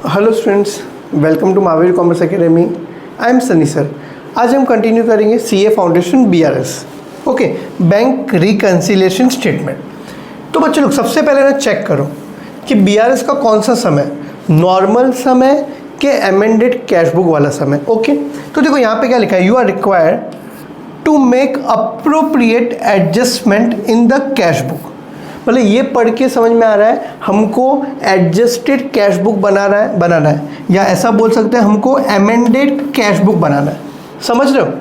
Hello students, welcome to Mahavir commerce academy. I am Sunny sir. आज हम continue करेंगे CA foundation BRS. Okay, bank reconciliation statement. तो बच्चों लोग सबसे पहले ना चेक करो कि बीआरएस का कौन सा समय, नॉर्मल समय के अमेंडेड कैश बुक वाला समय। ओके, तो देखो यहाँ पे क्या लिखा है, you are required to make appropriate adjustment in the cash book. मतलब ये पढ़ के समझ में आ रहा है हमको एडजस्टेड कैश बुक बनाना है, या ऐसा बोल सकते हैं हमको अमेंडेड कैश बुक बनाना है। समझ रहे हो?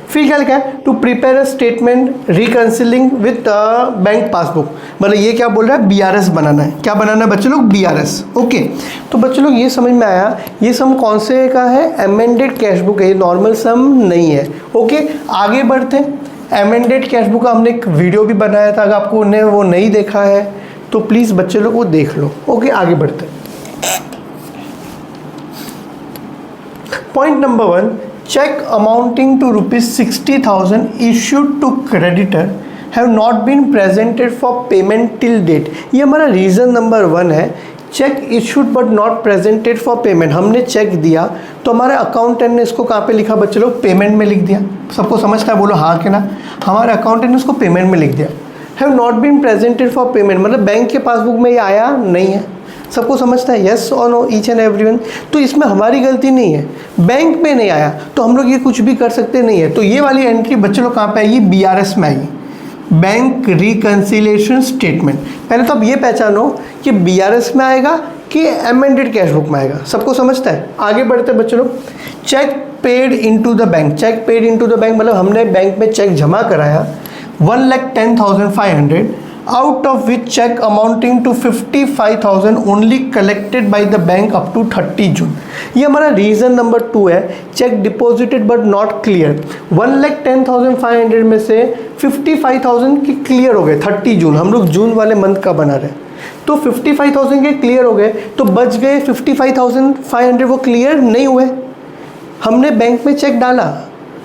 फिर क्या लिखा है, to prepare a statement reconciling with bank passbook. मतलब ये क्या बोल रहा है, बीआरएस बनाना है। क्या बनाना है बच्चों लोग, बीआरएस। ओके, तो बच्चों लोग ये समझ में आया, ये सम कौन से का है, अमेंडेड कैश बुक है, ये नॉर्मल सम नहीं है। ओके, आगे बढ़ते हैं। अमेंडेड कैश बुक का हमने एक वीडियो भी बनाया था, अगर आपको ने वो नहीं देखा है तो प्लीज़ बच्चे लोग वो देख लो। ओके, आगे बढ़ते हैं। Point number 1, cheque amounting to ₹60,000 issued to creditor have not been presented for payment till date. ये हमारा रीज़न नंबर 1 है। Cheque issued but not presented for payment. हमने चेक दिया तो हमारे अकाउंटेंट ने इसको कहाँ पे लिखा बच्चे लोग, पेमेंट में लिख दिया। सबको समझता है, बोलो हाँ कि ना। हमारे अकाउंटेंट ने इसको पेमेंट में लिख दिया। Have not been presented for payment मतलब बैंक के पासबुक में ये आया नहीं है। सबको समझता है, यस और नो, ईच एंड एवरीवन। तो इसमें हमारी गलती नहीं है, बैंक में नहीं आया तो हम लोग ये कुछ भी कर सकते नहीं है। तो ये वाली एंट्री बच्चे लोग कहाँ पे आएगी, बीआरएस में आएगी, बैंक रिकन्सिलिएशन स्टेटमेंट। पहले तो आप ये पहचानो कि बीआरएस में आएगा कि अमेंडेड कैश बुक में आएगा। सबको समझता है? आगे बढ़ते हैं बच्चों लोग। Cheque paid into the bank. Cheque paid into the bank मतलब हमने बैंक में चेक जमा कराया 1,10,500, out of which check amounting to 55,000 only collected by the bank up to 30 जून। ये हमारा रीज़न नंबर 2 है, check deposited but not clear. 1,10,500 में से 55,000 की क्लियर हो गए 30 जून। हम लोग जून वाले मंथ का बना रहे हैं, तो 55,000 के क्लियर हो गए, तो बच गए 55,500, वो क्लियर नहीं हुए। हमने बैंक में चेक डाला,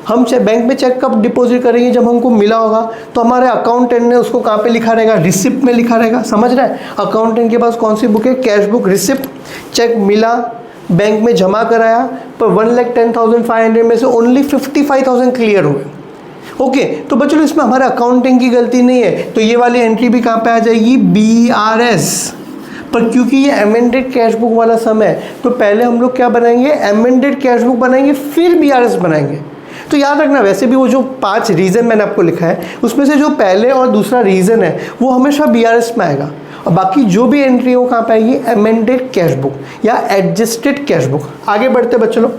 हम बैंक में चेक कब डिपॉजिट करेंगे, जब हमको मिला होगा। तो हमारे अकाउंटेंट ने उसको कहाँ पे लिखा रहेगा, रिसिप्ट में लिखा रहेगा। समझ रहा है? अकाउंटेंट के पास कौन सी बुक है, कैश बुक, रिसिप्ट। चेक मिला, बैंक में जमा कराया, पर 1,10,500 में से ओनली 55,000 क्लियर हुए। ओके, तो बच्चों इसमें हमारे अकाउंटिंग की गलती नहीं है, तो ये वाली एंट्री भी कहाँ पे आ जाएगी, बीआरएस। पर क्योंकि ये अमेंडेड कैश बुक वाला समय, तो पहले हम लोग क्या बनाएंगे, अमेंडेड कैश बुक बनाएंगे, फिर बीआरएस बनाएंगे। तो याद रखना, वैसे भी वो जो 5 रीज़न मैंने आपको लिखा है उसमें से जो पहले और दूसरा रीज़न है वो हमेशा बीआरएस में आएगा, और बाकी जो भी एंट्री हो कहाँ पे आएगी, अमेंडेड कैश बुक या एडजस्टेड कैश बुक। आगे बढ़ते बच्चों लोग।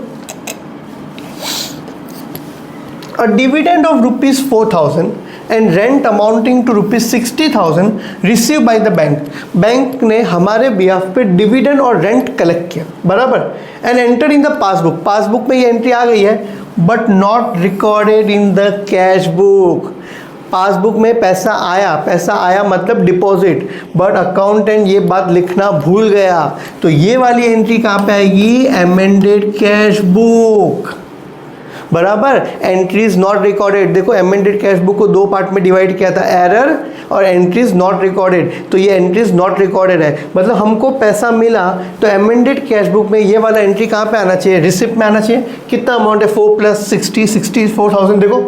A dividend of ₹4,000 and rent amounting to ₹60,000 receive by the bank. Bank ने हमारे बिहाफ पे डिविडेंड और रेंट कलेक्ट किया, बराबर, and enter in the passbook. Passbook में ये एंट्री आ गई है, but not recorded in the cash book. Passbook में पैसा आया मतलब डिपॉजिट, बट अकाउंटेंट ये बात लिखना भूल गया। तो ये वाली एंट्री कहाँ पे आएगी, अमेंडेड कैश बुक, बराबर। एंट्रीज नॉट रिकॉर्डेड, देखो अमेंडेड कैश बुक को 2 पार्ट में डिवाइड किया था, एरर और एंट्रीज नॉट रिकॉर्डेड। तो ये एंट्रीज नॉट रिकॉर्डेड है, मतलब हमको पैसा मिला तो अमेंडेड कैश बुक में ये वाला एंट्री कहाँ पे आना चाहिए, रिसिप्ट में आना चाहिए। कितना अमाउंट है, 4 + 60, 64,000। देखो,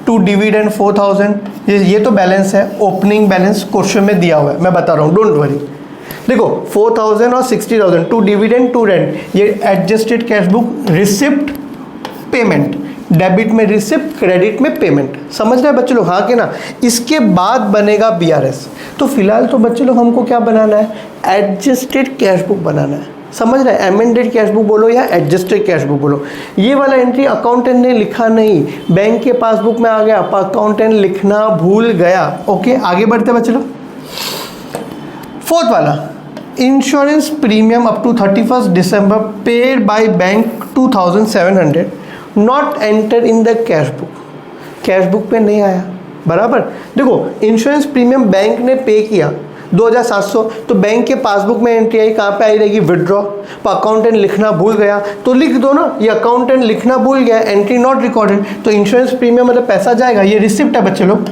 टू डिविडेंड 4,000, ये तो बैलेंस है, ओपनिंग बैलेंस क्वेश्चन में दिया हुआ है, मैं बता रहा हूँ, डोंट वरी। देखो 4,000 और 60,000, टू डिविडेंड टू रेंट, ये adjusted cash book, receipt, payment. Debit में रिसिप्ट, क्रेडिट में पेमेंट। समझ रहे हैं बच्चे लोग, हाँ कि ना। इसके बाद बनेगा बीआरएस। तो फिलहाल तो बच्चे लोग हमको क्या बनाना है, एडजस्टेड कैश बुक बनाना है। समझ रहे हैं? अमेंडेड कैश बुक बोलो या एडजस्टेड कैश बुक बोलो। ये वाला एंट्री अकाउंटेंट ने लिखा नहीं, बैंक के पासबुक में आ गया, अकाउंटेंट लिखना भूल गया। ओके, आगे बढ़ते बच्चे लोग। 4th वाला, insurance premium up to 31 December paid by bank 2,700 not enter in the cash book. Cash book पे नहीं आया, बराबर। देखो इंश्योरेंस प्रीमियम बैंक ने पे किया 2,700, तो बैंक के पासबुक में एंट्री आई, कहाँ पे आई रहेगी, विड्रॉ। तो अकाउंटेंट लिखना भूल गया, तो लिख दो ना, ये अकाउंटेंट लिखना भूल गया, एंट्री नॉट रिकॉर्डेड। तो इंश्योरेंस प्रीमियम मतलब पैसा जाएगा, ये रिसिप्ट है बच्चे लोग।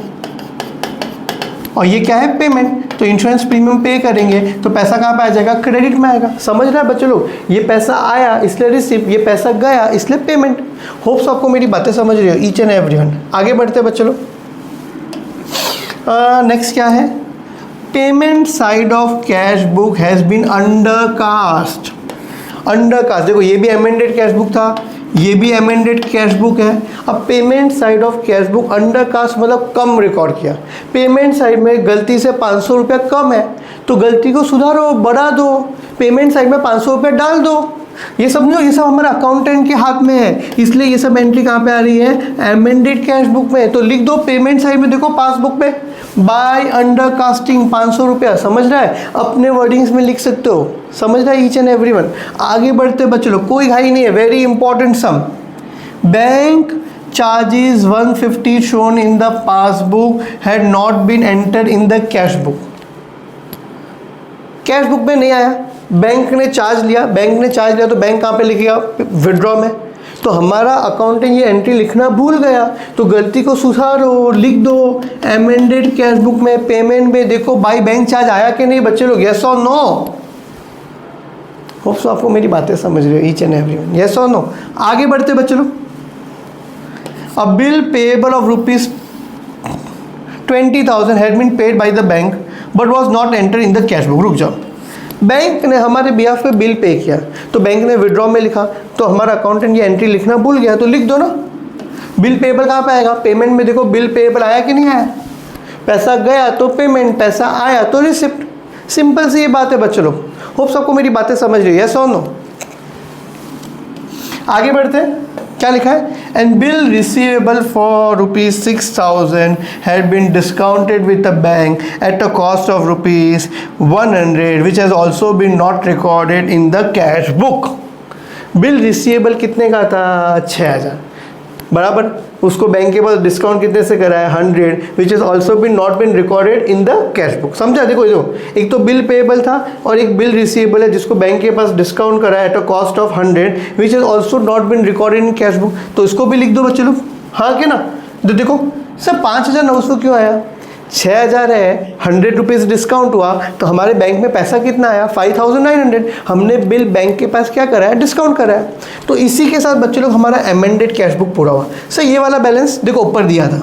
और ये क्या है, पेमेंट। तो इंश्योरेंस प्रीमियम पे करेंगे तो पैसा कहाँ पे आ जाएगा, क्रेडिट में आएगा। समझ रहे हैं बच्चे लोग, ये पैसा आया इसलिए रिसीव, ये पैसा गया इसलिए पेमेंट। होप्स आपको मेरी बातें समझ रही हो ईच एंड एवरीवन। आगे बढ़ते हैं बच्चे लोग। नेक्स्ट क्या है, payment side of cash book has been undercast. Undercast, देखो ये भी अमेंडेड कैश बुक था, ये भी अमेंडेड कैश बुक है। अब payment side of cash book undercast मतलब कम रिकॉर्ड किया। पेमेंट साइड में गलती से 500 रुपया कम है तो गलती को सुधारो, बढ़ा दो, पेमेंट साइड में 500 रुपया डाल दो। ये सब नहीं, ये सब हमारे अकाउंटेंट के हाथ में है, इसलिए ये सब एंट्री कहाँ पे आ रही है, अमेंडेड कैश बुक में। तो लिख दो पेमेंट साइड में, देखो पासबुक पे बाय अंडरकास्टिंग 500 रुपया। समझ रहा है, अपने वर्डिंग्स में लिख सकते हो। समझ रहा है ईच एंड एवरीवन। आगे बढ़ते बच्चे लोग, कोई घाई नहीं है, very important sum. Bank charges 150 shown in the passbook had not been enter in the cash book. Cash book में नहीं आया, बैंक ने चार्ज लिया, बैंक ने चार्ज लिया तो बैंक कहाँ पे लिखेगा, विड्रॉ में। तो हमारा अकाउंटेंट ये एंट्री लिखना भूल गया, तो गलती को सुधारो, लिख दो अमेंडेड कैश बुक में पेमेंट में देखो बाई बैंक चार्ज आया कि नहीं बच्चे लोग, यस और नो। होप्स आपको मेरी बातें समझ रहे हो ईच एंड एवरीवन, यस और नो। आगे बढ़ते बच्चे लोग। A bill payable of rupees 20,000 had been paid by the bank but was not enter in the cash book. रुक जाओ, बैंक ने हमारे बिहाफ पे बिल पे किया तो बैंक ने विड्रॉ में लिखा, तो हमारा अकाउंटेंट ये एंट्री लिखना भूल गया, तो लिख दो ना बिल पेएबल कहाँ पे आएगा, पेमेंट में देखो बिल पेएबल आया कि नहीं आया, पैसा गया तो पेमेंट, पैसा आया तो रिसिप्ट। सिंपल सी ये बात है बच्चों लोग। होप्स आपको मेरी बातें समझ रही है, यस और नो। आगे बढ़ते हैं, क्या लिखा है, and bill receivable for ₹6,000 had been discounted with the bank at a cost of ₹100 which has also been not recorded in the cash book. Bill receivable कितने का था, 6,000 बराबर, उसको बैंक के पास डिस्काउंट कितने से करा है, 100 which is also been not been recorded in the cash book. समझा, देखो एक तो बिल पेएबल था और एक बिल रिसीवेबल है जिसको बैंक के पास डिस्काउंट करा है at a cost of 100 which is also not been recorded in cash book. तो इसको भी लिख दो बच्चे लोग, हाँ क्या ना। तो देखो सर 5,900 क्यों आया, 6,000 है, 100 रुपीज़ डिस्काउंट हुआ तो हमारे बैंक में पैसा कितना आया, 5,900। हमने बिल बैंक के पास क्या करा है, डिस्काउंट करा है। तो इसी के साथ बच्चे लोग हमारा अमेंडेड कैश बुक पूरा हुआ। सर ये वाला बैलेंस देखो ऊपर दिया था,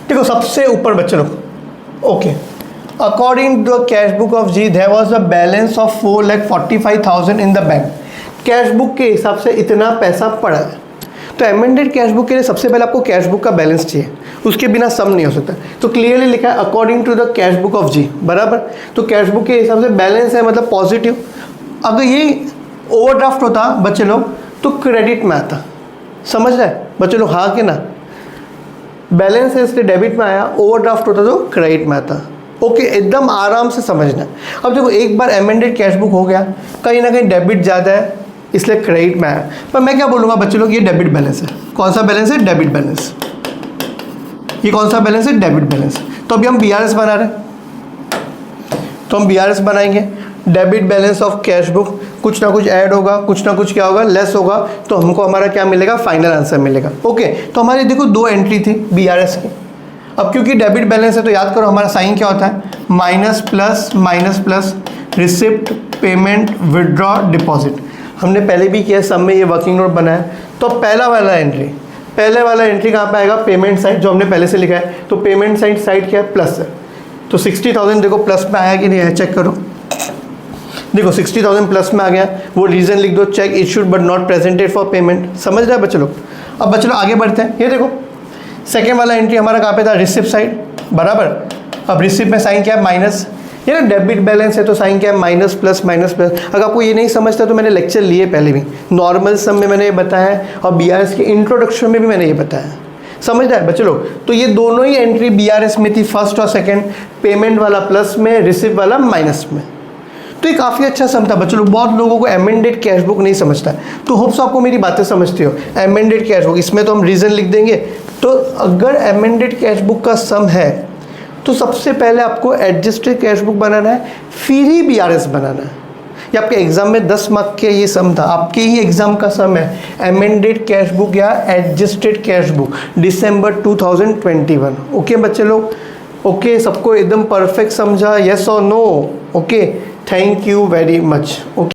देखो सबसे ऊपर बच्चे लोग, okay, according to the cash book of G there was a balance of 4,45,000 in the bank. Cash book के हिसाब से इतना पैसा पड़ा है, तो अमेंडेड कैश बुक के लिए सबसे पहले आपको कैश बुक का बैलेंस चाहिए, उसके बिना सम नहीं हो सकता। तो क्लियरली लिखा है according to the cash book of जी बराबर, तो कैश बुक के हिसाब से बैलेंस है मतलब पॉजिटिव। अगर ये ओवरड्राफ्ट होता बच्चे लोग तो क्रेडिट में आता। समझ रहे हैं बच्चे लोग, हाँ कि ना, बैलेंस है इसलिए डेबिट में आया, ओवरड्राफ्ट होता तो क्रेडिट में आता। ओके, एकदम आराम से समझना। अब देखो एक बार अमेंडेड कैश बुक हो गया, कहीं ना कहीं डेबिट ज़्यादा है इसलिए क्रेडिट में आया, पर मैं क्या बोलूँगा बच्चे लोग, ये डेबिट बैलेंस है। कौन सा बैलेंस है, डेबिट बैलेंस। ये कौन सा बैलेंस है, डेबिट बैलेंस। तो अभी हम बीआरएस बना रहे हैं, तो हम बीआरएस बनाएंगे, debit balance of cash book, कुछ ना कुछ ऐड होगा, कुछ ना कुछ क्या होगा, लेस होगा, तो हमको हमारा क्या मिलेगा, फाइनल आंसर मिलेगा। ओके, तो हमारी देखो 2 एंट्री थी बीआरएस की। अब क्योंकि डेबिट बैलेंस है तो याद करो हमारा साइन क्या होता है, minus plus, receipt, payment, withdraw, deposit. हमने पहले भी किया, सब में ये वर्किंग नोट बनाया। तो पहले वाला एंट्री कहाँ पे आएगा, पेमेंट साइड, जो हमने पहले से लिखा है। तो पेमेंट साइड क्या है, प्लस है। तो 60,000 देखो प्लस में आया कि नहीं आया, चेक करो। देखो 60,000 प्लस में आ गया, वो रीज़न लिख दो, check issued but not presented for payment. समझ रहे हैं बच्चे लोग। अब बच्चे लोग आगे बढ़ते हैं, ये देखो सेकेंड वाला एंट्री हमारा कहाँ पे था, रिसिप्ट साइड बराबर। अब रिसिप्ट में साइन क्या है, माइनस। ये ना डेबिट बैलेंस है तो साइन क्या है, माइनस प्लस। अगर आपको ये नहीं समझता तो मैंने लेक्चर लिए पहले भी, नॉर्मल सम में मैंने ये बताया और बीआरएस के इंट्रोडक्शन में भी मैंने ये बताया। समझ रहा है बच्चे लोग। तो ये दोनों ही एंट्री बीआरएस में थी, फर्स्ट और सेकंड, पेमेंट वाला प्लस में, रिसिप्ट वाला माइनस में। तो ये काफ़ी अच्छा सम था बच्चे लोग। बहुत लोगों को अमेंडेड कैश बुक नहीं समझता है, तो होप्स आपको मेरी बातें समझते हो। अमेंडेड कैश बुक, इसमें तो हम रीज़न लिख देंगे। तो अगर अमेंडेड कैश बुक का सम है तो सबसे पहले आपको एडजस्टेड कैश बुक बनाना है, फिर ही बीआरएस बनाना है। ये आपके एग्जाम में 10 मार्क के ये सम था, आपके ही एग्जाम का सम है, अमेंडेड कैश बुक या एडजस्टेड कैश बुक, दिसंबर 2021। ओके बच्चे लोग, ओके, सबको एकदम परफेक्ट समझा, यस और no? Okay, thank you very much. Okay.